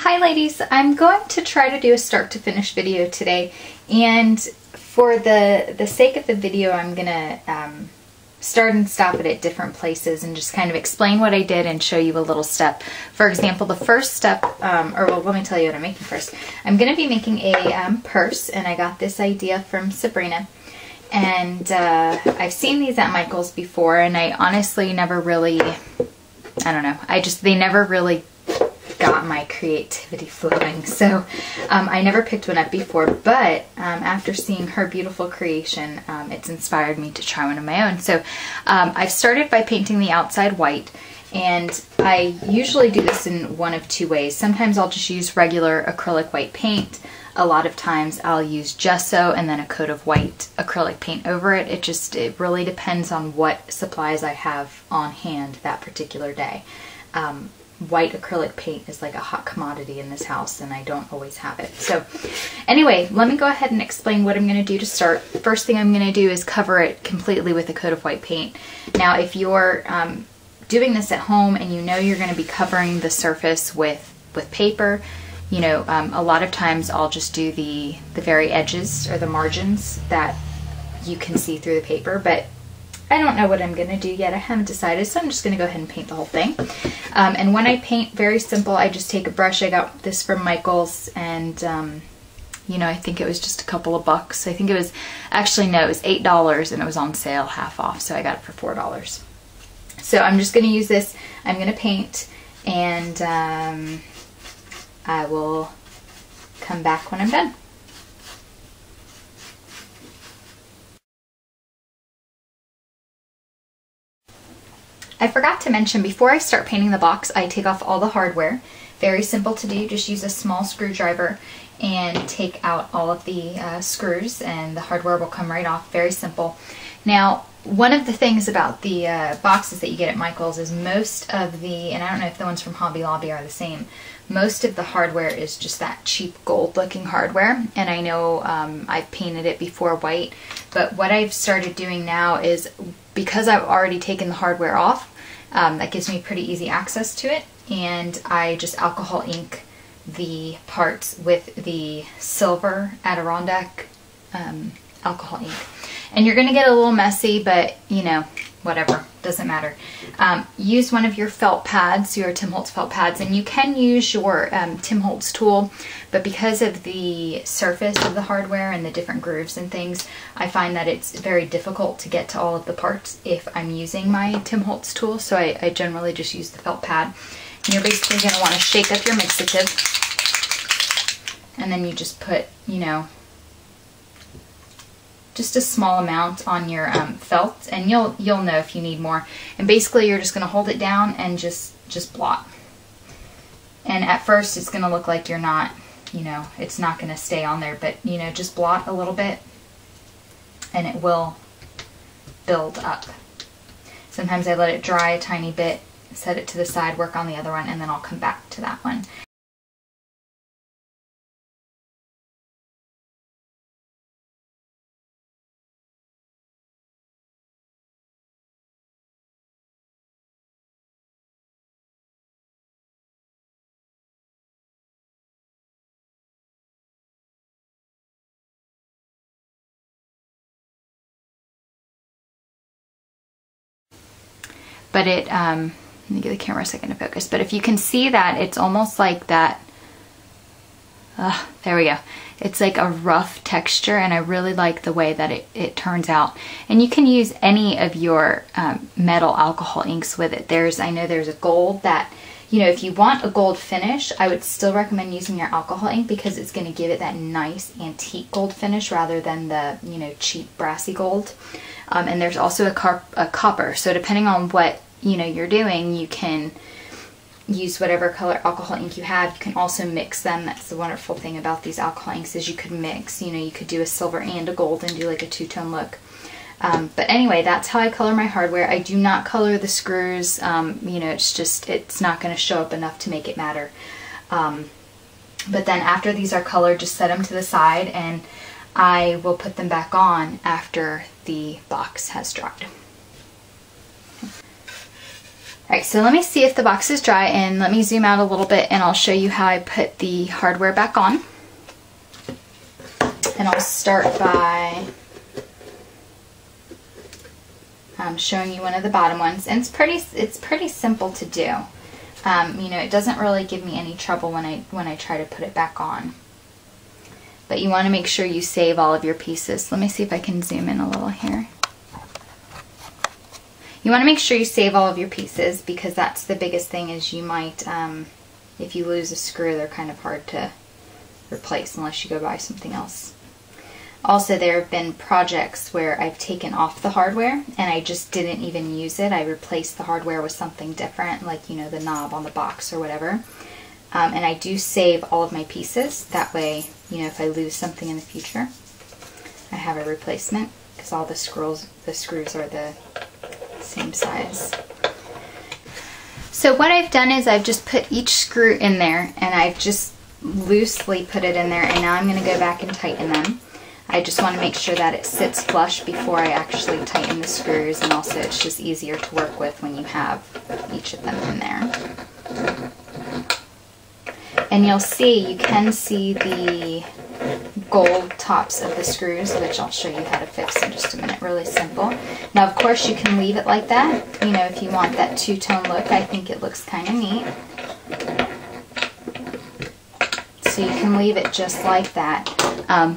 Hi ladies, I'm going to try to do a start to finish video today, and for the sake of the video I'm gonna start and stop it at different places and just kind of explain what I did and show you a little step. For example, the first step, well, let me tell you what I'm making first. I'm gonna be making a purse, and I got this idea from Sabrina, and I've seen these at Michael's before, and I honestly never really, I don't know, they never really got my creativity flowing, so I never picked one up before, but after seeing her beautiful creation, it's inspired me to try one of my own. So I've started by painting the outside white, and I usually do this in one of two ways. Sometimes I'll just use regular acrylic white paint. A lot of times I'll use gesso and then a coat of white acrylic paint over it. It really depends on what supplies I have on hand that particular day. White acrylic paint is like a hot commodity in this house, and I don't always have it. So anyway, let me go ahead and explain what I'm going to do to start. First thing I'm going to do is cover it completely with a coat of white paint. Now if you're doing this at home and you know you're going to be covering the surface with paper, you know, a lot of times I'll just do the very edges or the margins that you can see through the paper, but I don't know what I'm going to do yet. I haven't decided, so I'm just going to go ahead and paint the whole thing. And when I paint, very simple, I just take a brush. I got this from Michael's, and you know, I think it was just a couple of bucks. I think it was, actually no, it was $8, and it was on sale, half off, so I got it for $4. So I'm just going to use this. I'm going to paint, and I will come back when I'm done. I forgot to mention, before I start painting the box, I take off all the hardware. Very simple to do. Just use a small screwdriver and take out all of the screws, and the hardware will come right off. Very simple. Now, one of the things about the boxes that you get at Michael's is most of the, and I don't know if the ones from Hobby Lobby are the same, most of the hardware is just that cheap gold looking hardware, and I know I've painted it before white, but what I've started doing now is, because I've already taken the hardware off, that gives me pretty easy access to it, and I just alcohol ink the parts with the silver Adirondack alcohol ink. And you're going to get a little messy, but you know, whatever, doesn't matter. Use one of your felt pads, your Tim Holtz felt pads, and you can use your Tim Holtz tool, but because of the surface of the hardware and the different grooves and things, I find that it's very difficult to get to all of the parts if I'm using my Tim Holtz tool, so I generally just use the felt pad. And you're basically going to want to shake up your mixative, and then you just put, you know, just a small amount on your felt, and you'll know if you need more. And basically you're just going to hold it down and just blot. And at first it's going to look like you're not, you know, it's not going to stay on there, but you know, just blot a little bit and it will build up. Sometimes I let it dry a tiny bit, set it to the side, work on the other one, and then I'll come back to that one. But it, let me give the camera a second to focus, but if you can see that, it's almost like that, there we go. It's like a rough texture, and I really like the way that it turns out. And you can use any of your metal alcohol inks with it. I know there's a gold that, you know, if you want a gold finish, I would still recommend using your alcohol ink, because it's going to give it that nice antique gold finish rather than the, you know, cheap brassy gold. And there's also a copper, so depending on what, you know, you're doing, you can use whatever color alcohol ink you have. You can also mix them. That's the wonderful thing about these alcohol inks, is you could mix, you know, you could do a silver and a gold and do like a two-tone look. But anyway, that's how I color my hardware. I do not color the screws. You know, it's not going to show up enough to make it matter. But then after these are colored, just set them to the side, and I will put them back on after the box has dried. Alright, so let me see if the box is dry, and let me zoom out a little bit and I'll show you how I put the hardware back on. And I'll start by showing you one of the bottom ones. And it's pretty simple to do. You know, it doesn't really give me any trouble when I try to put it back on. But you want to make sure you save all of your pieces. Let me see if I can zoom in a little here. You want to make sure you save all of your pieces, because that's the biggest thing. Is you might, if you lose a screw, they're kind of hard to replace unless you go buy something else. Also, there have been projects where I've taken off the hardware and I just didn't even use it. I replaced the hardware with something different, like, you know, the knob on the box or whatever. And I do save all of my pieces. That way, you know, if I lose something in the future, I have a replacement, because all the screws are the same size. So what I've done is I've just put each screw in there, and I've just loosely put it in there, and now I'm going to go back and tighten them. I just want to make sure that it sits flush before I actually tighten the screws, and also it's just easier to work with when you have each of them in there. And you'll see, you can see the gold tops of the screws, which I'll show you how to fix in just a minute. Really simple. Now, of course, you can leave it like that. You know, if you want that two-tone look, I think it looks kind of neat. So you can leave it just like that.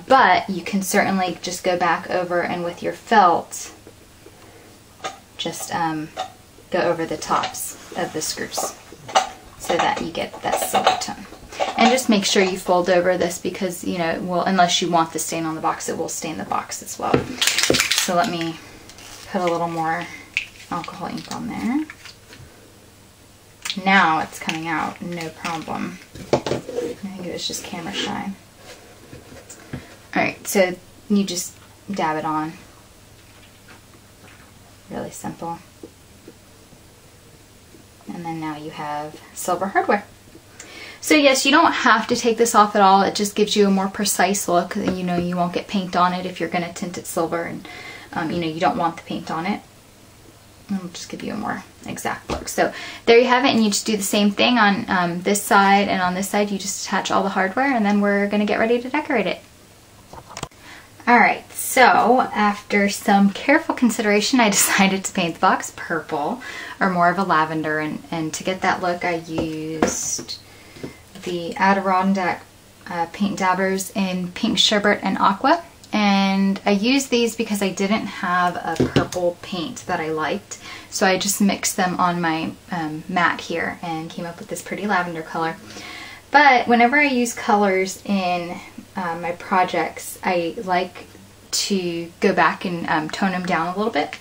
But you can certainly just go back over and with your felt, just go over the tops of the screws so that you get that silver tone. And just make sure you fold over this, because, you know, well, unless you want the stain on the box, it will stain the box as well. So let me put a little more alcohol ink on there. Now it's coming out, no problem. I think it was just camera shy. Alright, so you just dab it on. Really simple. And then now you have silver hardware. So yes, you don't have to take this off at all. It just gives you a more precise look. You know, you won't get paint on it if you're going to tint it silver, and you know, you don't want the paint on it. It'll just give you a more exact look. So there you have it, and you just do the same thing on this side, and on this side you just attach all the hardware, and then we're going to get ready to decorate it. Alright, so after some careful consideration, I decided to paint the box purple, or more of a lavender, and to get that look I used the Adirondack paint dabbers in Pink Sherbet and Aqua. And I used these because I didn't have a purple paint that I liked, so I just mixed them on my mat here and came up with this pretty lavender color. But whenever I use colors in my projects, I like to go back and tone them down a little bit.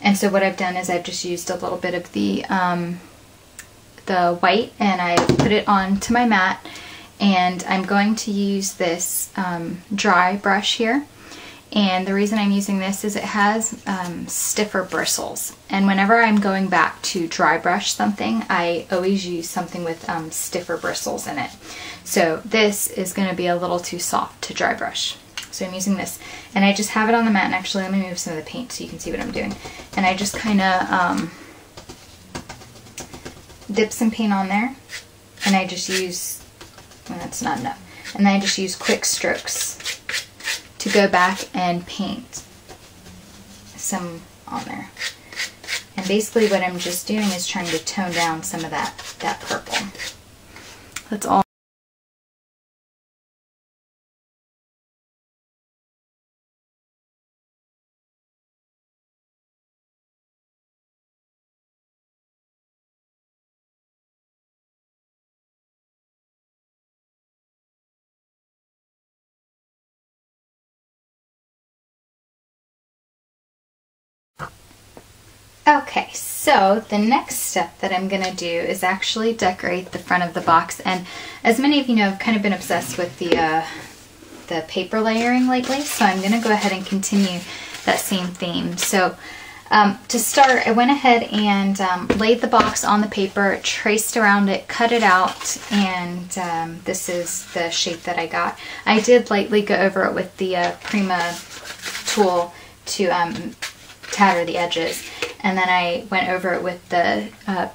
And so what I've done is I've just used a little bit of the white, and I put it onto my mat, and I'm going to use this dry brush here. And the reason I'm using this is it has stiffer bristles, and whenever I'm going back to dry brush something, I always use something with stiffer bristles in it. So this is going to be a little too soft to dry brush. So I'm using this, and I just have it on the mat, and actually let me move some of the paint so you can see what I'm doing. And I just kind of dip some paint on there, and I just use, well, that's not enough, and then I just use quick strokes to go back and paint some on there. And basically what I'm just doing is trying to tone down some of that purple. That's all. Okay, so the next step that I'm going to do is actually decorate the front of the box. And as many of you know, I've kind of been obsessed with the paper layering lately, so I'm going to go ahead and continue that same theme. So to start, I went ahead and laid the box on the paper, traced around it, cut it out, and this is the shape that I got. I did lightly go over it with the Prima tool to tatter the edges. And then I went over it with the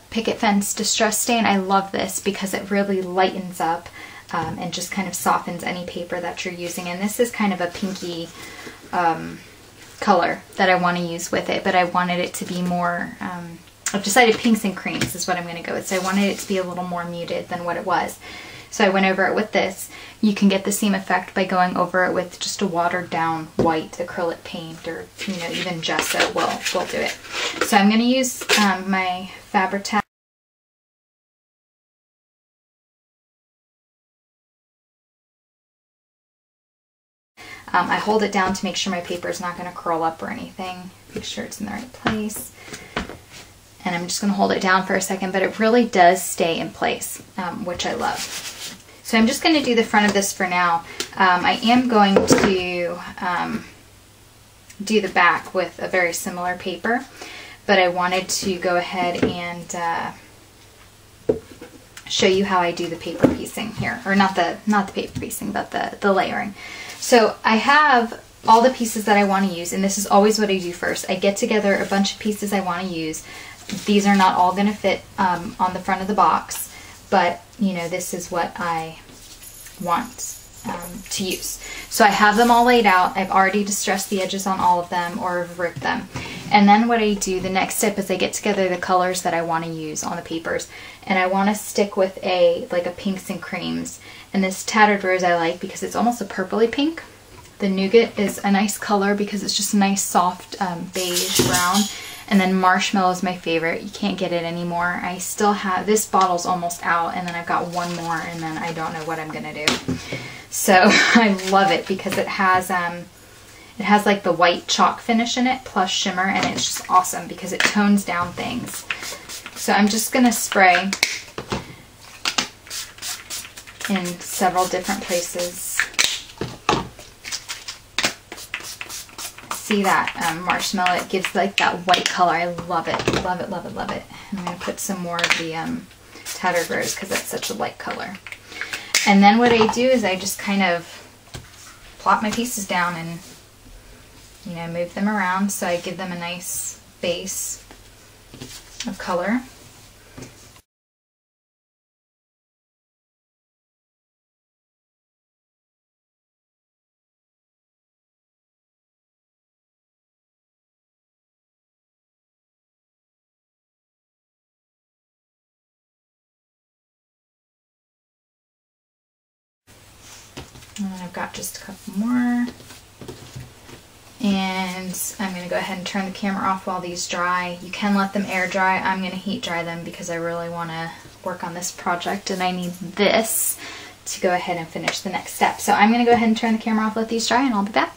picket fence distress stain. I love this because it really lightens up and just kind of softens any paper that you're using. And this is kind of a pinky color that I want to use with it, but I wanted it to be more, I've decided pinks and creams is what I'm going to go with. So I wanted it to be a little more muted than what it was. So I went over it with this. You can get the same effect by going over it with just a watered down white acrylic paint, or even gesso will do it. So I'm going to use my Fabri-Tac. I hold it down to make sure my paper is not going to curl up or anything. Make sure it's in the right place. And I'm just going to hold it down for a second, but it really does stay in place, which I love. So I'm just going to do the front of this for now. I am going to do the back with a very similar paper, but I wanted to go ahead and show you how I do the paper piecing here, or not the paper piecing, but the layering. So I have all the pieces that I want to use, and this is always what I do first. I get together a bunch of pieces I want to use. These are not all going to fit on the front of the box, but this is what I want to use. So I have them all laid out. I've already distressed the edges on all of them or ripped them. And then what I do, the next step is I get together the colors that I want to use on the papers. And I want to stick with like a pinks and creams. And this tattered rose I like because it's almost a purpley pink. The nougat is a nice color because it's just a nice soft beige brown. And then marshmallow is my favorite. You can't get it anymore. I still have, this bottle's almost out, and then I've got one more, and then I don't know what I'm gonna do. So I love it because it has like the white chalk finish in it plus shimmer, and it's just awesome because it tones down things. So I'm just gonna spray in several different places. See that marshmallow, it gives like that white color. I love it, love it, love it, love it. I'm going to put some more of the tattered rose because that's such a light color. And then what I do is I just kind of plop my pieces down and move them around so I give them a nice base of color. And then I've got just a couple more. And I'm going to go ahead and turn the camera off while these dry. You can let them air dry. I'm going to heat dry them because I really want to work on this project and I need this to go ahead and finish the next step. So I'm going to go ahead and turn the camera off, let these dry, and I'll be back.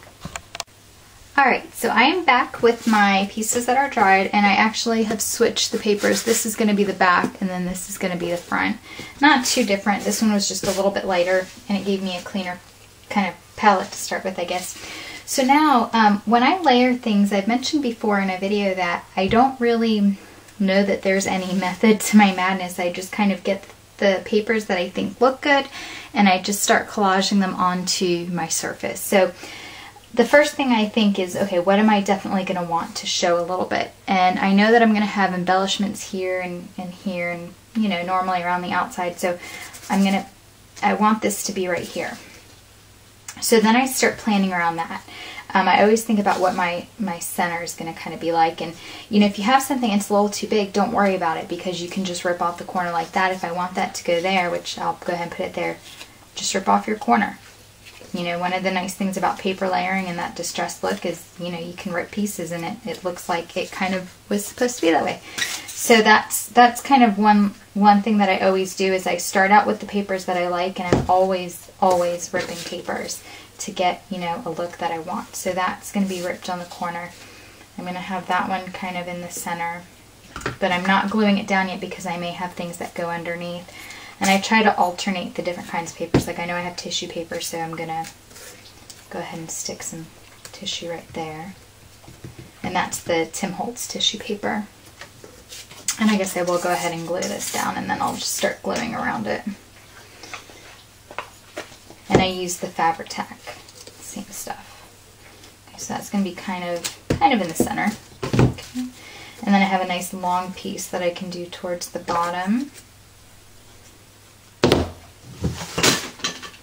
Alright, so I am back with my pieces that are dried, and I actually have switched the papers. This is going to be the back, and then this is going to be the front. Not too different. This one was just a little bit lighter, and it gave me a cleaner kind of palette to start with, I guess. So now, when I layer things, I've mentioned before in a video that I don't really know that there's any method to my madness. I just kind of get the papers that I think look good, and I just start collaging them onto my surface. So the first thing I think is, okay, what am I definitely going to want to show a little bit? And I know that I'm going to have embellishments here and here and, normally around the outside. So I want this to be right here. So then I start planning around that. I always think about what my center is going to kind of be like. And, if you have something that's a little too big, don't worry about it because you can just rip off the corner like that. If I want that to go there, which I'll go ahead and put it there, just rip off your corner. One of the nice things about paper layering and that distressed look is, you can rip pieces and it looks like it kind of was supposed to be that way. So that's kind of one thing that I always do is I start out with the papers that I like, and I'm always ripping papers to get, a look that I want. So that's going to be ripped on the corner. I'm going to have that one kind of in the center, but I'm not gluing it down yet because I may have things that go underneath. And I try to alternate the different kinds of papers. Like I know I have tissue paper, so I'm going to go ahead and stick some tissue right there. And that's the Tim Holtz tissue paper. And I guess I will go ahead and glue this down, and then I'll just start gluing around it. And I use the Fabri-Tac, same stuff. Okay, so that's going to be kind of in the center. Okay. And then I have a nice long piece that I can do towards the bottom.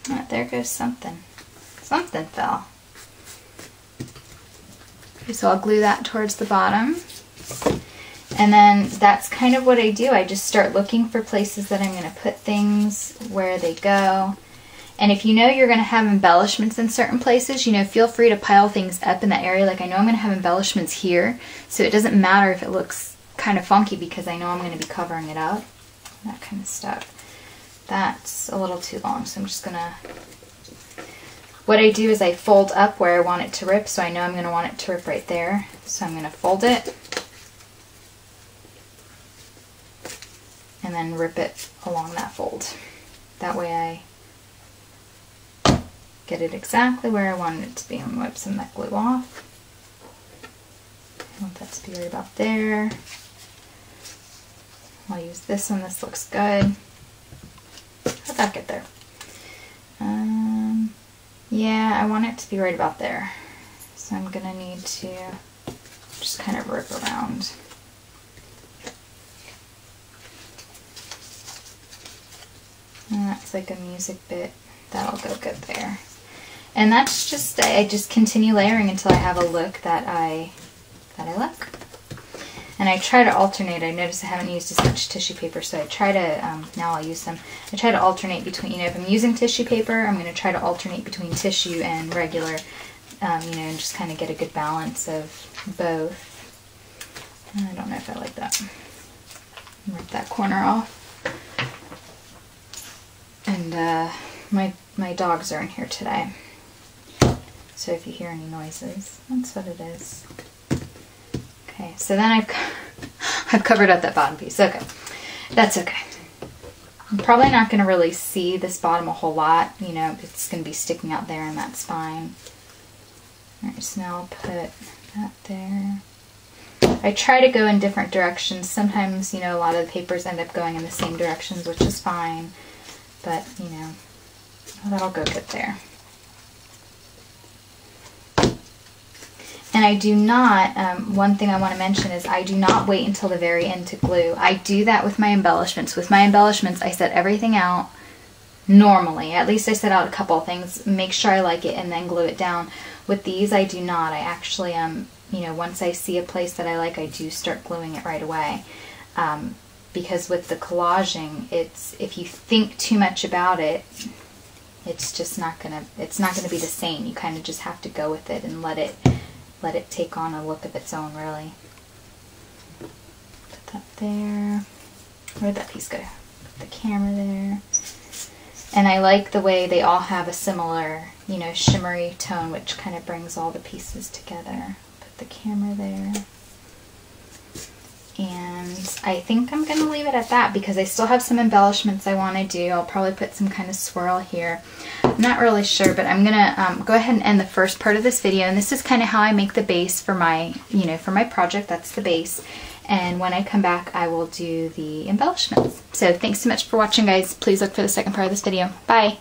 Oh, there goes something. Something fell. Okay, so I'll glue that towards the bottom. And then that's kind of what I do. I just start looking for places that I'm going to put things, where they go. And if you know you're going to have embellishments in certain places, you know, feel free to pile things up in that area. Like I know I'm going to have embellishments here, so it doesn't matter if it looks kind of funky because I know I'm going to be covering it up. That kind of stuff. That's a little too long, so I'm just going to... What I do is I fold up where I want it to rip, so I know I'm going to want it to rip right there. So I'm going to fold it and then rip it along that fold. That way I get it exactly where I want it to be. I'm going to wipe some of that glue off. I want that to be right about there. I'll use this one. This looks good. How'd that get there? Yeah, I want it to be right about there. So I'm going to need to just kind of rip around. And that's like a music bit. That'll go good there. And that's just, I just continue layering until I have a look that I like. And I try to alternate. I notice I haven't used as much tissue paper, so I try to, now I'll use some. I try to alternate between, you know, if I'm using tissue paper, I'm going to try to alternate between tissue and regular, you know, and just kind of get a good balance of both. I don't know if I like that. Rip that corner off. And my dogs are in here today. So if you hear any noises, that's what it is. Okay, so then I've covered up that bottom piece. Okay, that's okay. I'm probably not going to really see this bottom a whole lot. You know, it's going to be sticking out there, and that's fine. Alright, so now I'll put that there. I try to go in different directions. Sometimes, you know, a lot of the papers end up going in the same directions, which is fine. But, you know, that'll go good there. And I do not, one thing I want to mention is I do not wait until the very end to glue. I do that with my embellishments. With my embellishments, I set everything out normally. At least I set out a couple of things, make sure I like it, and then glue it down. With these, I do not. I actually, you know, once I see a place that I like, I do start gluing it right away. Because with the collaging, it's, if you think too much about it, it's just not gonna, it's not gonna be the same. You kind of just have to go with it and let it take on a look of its own, really. Put that there. Where'd that piece go? Put the camera there. And I like the way they all have a similar, you know, shimmery tone, which kind of brings all the pieces together. Put the camera there. And I think I'm going to leave it at that because I still have some embellishments I want to do. I'll probably put some kind of swirl here. I'm not really sure, but I'm going to go ahead and end the first part of this video. And this is kind of how I make the base for my, you know, for my project. That's the base. And when I come back, I will do the embellishments. So thanks so much for watching, guys. Please look for the second part of this video. Bye.